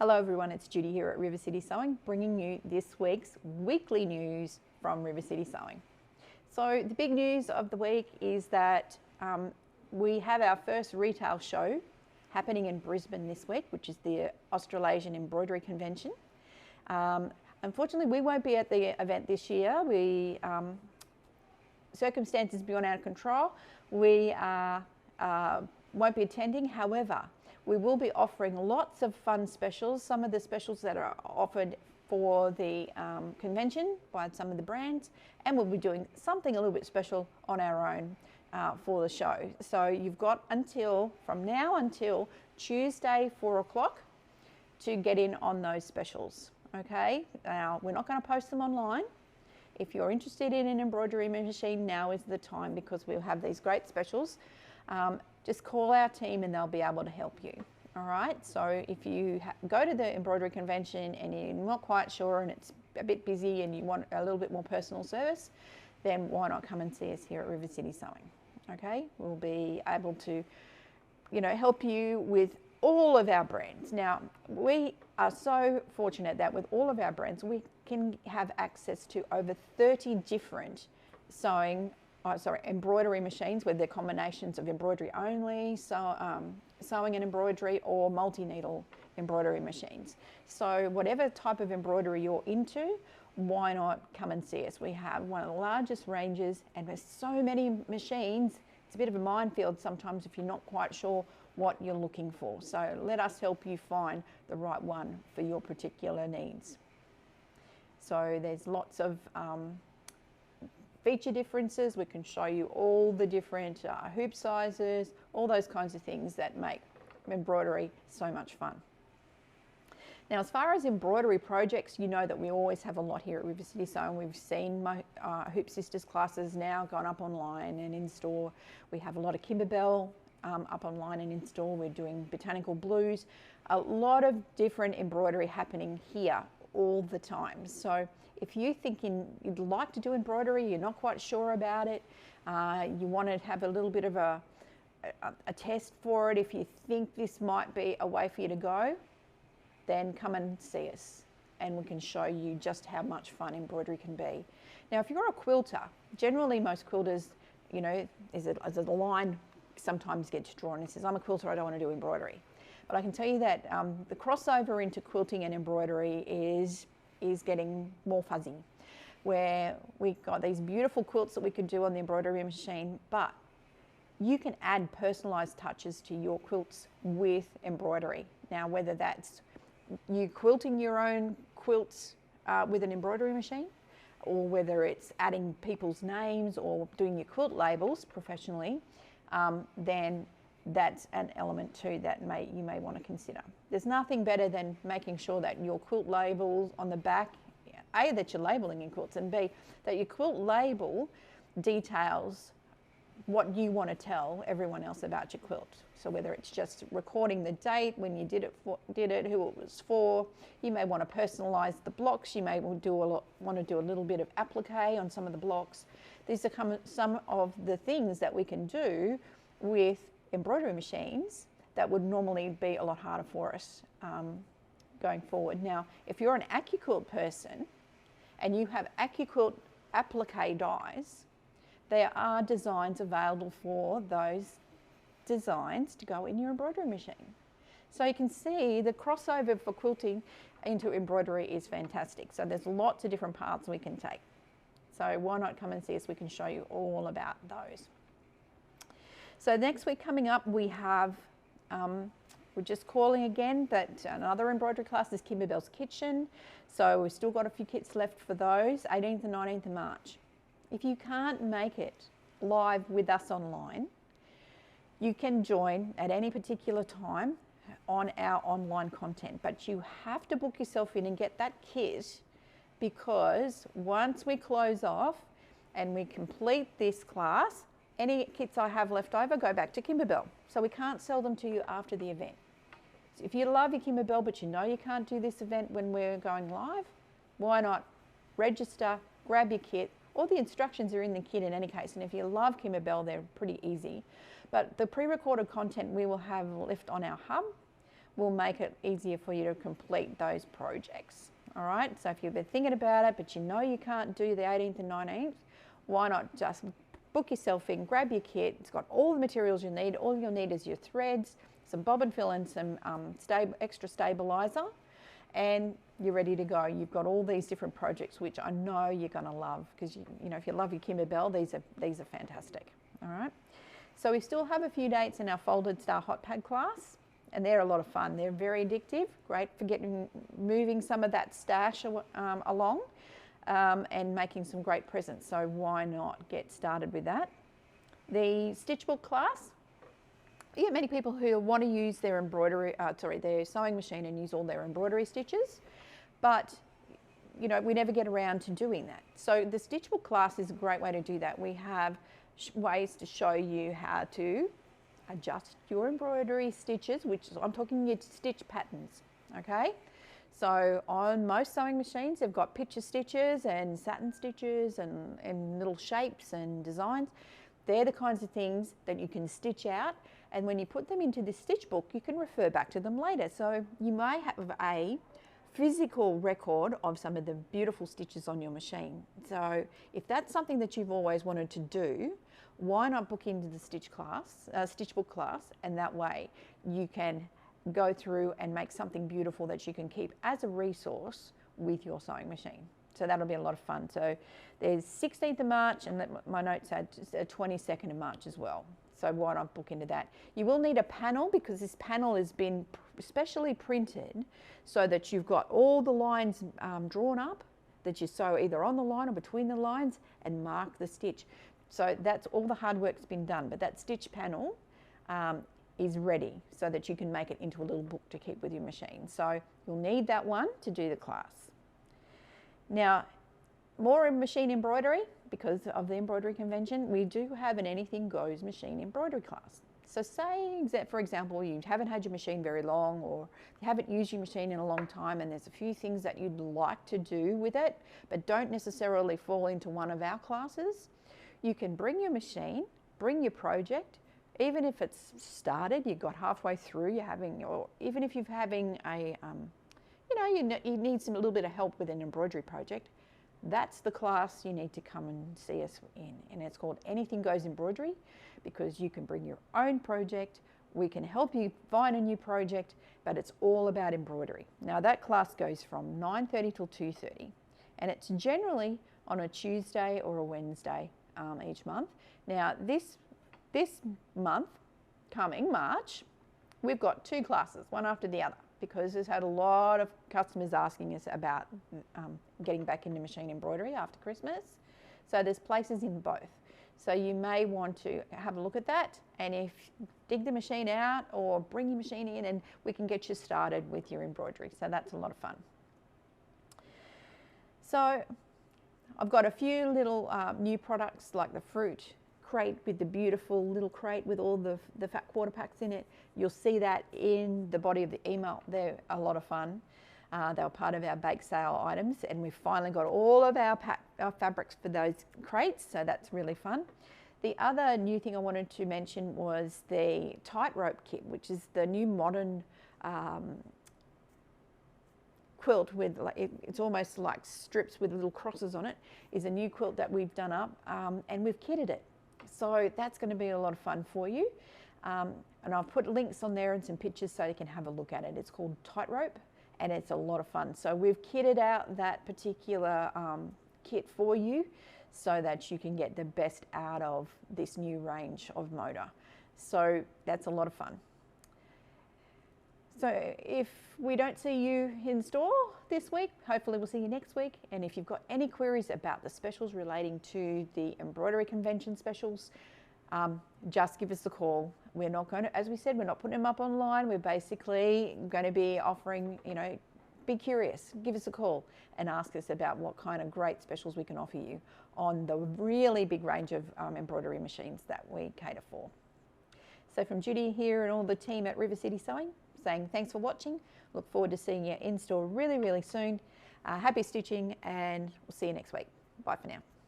Hello everyone, it's Judy here at River City Sewing, bringing you this week's weekly news from River City Sewing. So the big news of the week is that we have our first retail show happening in Brisbane this week, which is the Australasian Embroidery Convention. Unfortunately, we won't be at the event this year. Circumstances beyond our control. We won't be attending. However, we will be offering lots of fun specials. Some of the specials that are offered for the convention by some of the brands, and we'll be doing something a little bit special on our own for the show. So you've got from now until Tuesday 4 o'clock to get in on those specials. Okay, now we're not going to post them online. If you're interested in an embroidery machine, now is the time, because we'll have these great specials. Just call our team and they'll be able to help you. All right, so if you go to the embroidery convention and you're not quite sure and it's a bit busy and you want a little bit more personal service, then why not come and see us here at River City Sewing? Okay, we'll be able to, help you with all of our brands. Now, we are so fortunate that with all of our brands, we can have access to over 30 different embroidery machines, whether they're combinations of embroidery only, sewing and embroidery, or multi-needle embroidery machines. So whatever type of embroidery you're into, why not come and see us? We have one of the largest ranges, and there's so many machines. It's a bit of a minefield sometimes if you're not quite sure what you're looking for. So let us help you find the right one for your particular needs. So there's lots of feature differences. We can show you all the different hoop sizes, all those kinds of things that make embroidery so much fun. Now, as far as embroidery projects, you know that we always have a lot here at River City Sewing. We've seen my Hoop Sisters classes now gone up online and in store. We have a lot of Kimberbell up online and in store. We're doing botanical blues, a lot of different embroidery happening here all the time. So if you're thinking you'd like to do embroidery, you're not quite sure about it, you want to have a little bit of a test for it, if you think this might be a way for you to go, then come and see us and we can show you just how much fun embroidery can be. Now, if you're a quilter, generally most quilters, is a line sometimes gets drawn and says, I'm a quilter, I don't want to do embroidery. But I can tell you that the crossover into quilting and embroidery is getting more fuzzy, where we've got these beautiful quilts that we could do on the embroidery machine, but you can add personalized touches to your quilts with embroidery. Now, whether that's you quilting your own quilts with an embroidery machine, or whether it's adding people's names or doing your quilt labels professionally, then that's an element too that you may want to consider. There's nothing better than making sure that your quilt labels on the back, A, that you're labeling your quilts, and B, that your quilt label details what you want to tell everyone else about your quilt. So whether it's just recording the date, when you did it, who it was for, you may want to personalize the blocks, you may want to do a little bit of applique on some of the blocks. These are some of the things that we can do with embroidery machines that would normally be a lot harder for us going forward. Now, if you're an AccuQuilt person and you have AccuQuilt applique dies, there are designs available for those designs to go in your embroidery machine. So you can see the crossover for quilting into embroidery is fantastic. So there's lots of different paths we can take. So why not come and see us? We can show you all about those. So next week coming up, we have, we're just calling again that another embroidery class is Kimberbell's Kitchen. So we've still got a few kits left for those, 18th and 19th of March. If you can't make it live with us online, you can join at any particular time on our online content, but you have to book yourself in and get that kit, because once we close off and we complete this class, any kits I have left over go back to Kimberbell. So we can't sell them to you after the event. So if you love your Kimberbell but you know you can't do this event when we're going live, why not register, grab your kit, all the instructions are in the kit in any case, and if you love Kimberbell, they're pretty easy. But the pre-recorded content we will have left on our hub. will make it easier for you to complete those projects. All right, so if you've been thinking about it, but you know you can't do the 18th and 19th, why not just book yourself in, grab your kit. It's got all the materials you need. All you'll need is your threads, some bobbin fill and some extra stabilizer, and you're ready to go. You've got all these different projects, which I know you're going to love, because you know, if you love your Kimberbell, these are fantastic. All right, so we still have a few dates in our folded star hot pad class, and they're a lot of fun. They're very addictive, great for moving some of that stash along and making some great presents. So why not get started with that? The stitch book class, you get many people who want to use their their sewing machine and use all their embroidery stitches, but you know, we never get around to doing that. So the stitch book class is a great way to do that. We have ways to show you how to adjust your embroidery stitches, which I'm talking your stitch patterns, okay? So on most sewing machines, they've got picture stitches and satin stitches and little shapes and designs. They're the kinds of things that you can stitch out, and when you put them into this stitch book, you can refer back to them later. So you may have a physical record of some of the beautiful stitches on your machine. So if that's something that you've always wanted to do, why not book into the stitch book class, and that way you can go through and make something beautiful that you can keep as a resource with your sewing machine. So that'll be a lot of fun. So there's 16th of March, and my notes had 22nd of March as well. So why not book into that? You will need a panel, because this panel has been specially printed so that you've got all the lines drawn up that you sew either on the line or between the lines, and mark the stitch. So that's all the hard work's been done, but that stitch panel is ready so that you can make it into a little book to keep with your machine. So you'll need that one to do the class. Now, more in machine embroidery, because of the embroidery convention, we do have an Anything Goes machine embroidery class. So say, for example, you haven't had your machine very long, or you haven't used your machine in a long time, and there's a few things that you'd like to do with it, but don't necessarily fall into one of our classes. You can bring your machine, bring your project, even if it's started, you got halfway through, or even if you're having a, you need a little bit of help with an embroidery project, that's the class you need to come and see us in. And it's called Anything Goes Embroidery, because you can bring your own project, we can help you find a new project, but it's all about embroidery. Now that class goes from 9:30 till 2:30, and it's generally on a Tuesday or a Wednesday each month. Now this month, coming March, we've got 2 classes, one after the other, because there's had a lot of customers asking us about getting back into machine embroidery after Christmas. So there's places in both. So you may want to have a look at that, and if dig the machine out or bring your machine in, and we can get you started with your embroidery. So that's a lot of fun. So I've got a few little new products, like the fruit crate with the beautiful little crate with all the fat quarter packs in it. You'll see that in the body of the email. They're a lot of fun. They were part of our bake sale items, and we've finally got all of our fabrics for those crates, so that's really fun. The other new thing I wanted to mention was the tightrope kit, which is the new modern quilt with, it's almost like strips with little crosses on it, is a new quilt that we've done up, and we've kitted it. So that's going to be a lot of fun for you. And I've put links on there and some pictures so you can have a look at it. It's called Tightrope, and it's a lot of fun. So we've kitted out that particular kit for you so that you can get the best out of this new range of motor. So that's a lot of fun. So if we don't see you in store this week, hopefully we'll see you next week. And if you've got any queries about the specials relating to the embroidery convention specials, just give us a call. We're not going to, as we said, we're not putting them up online. We're basically going to be offering, be curious, give us a call and ask us about what kind of great specials we can offer you on the really big range of embroidery machines that we cater for. So from Judy here and all the team at River City Sewing, saying thanks for watching. Look forward to seeing you in store really, really soon. Happy stitching, and we'll see you next week. Bye for now.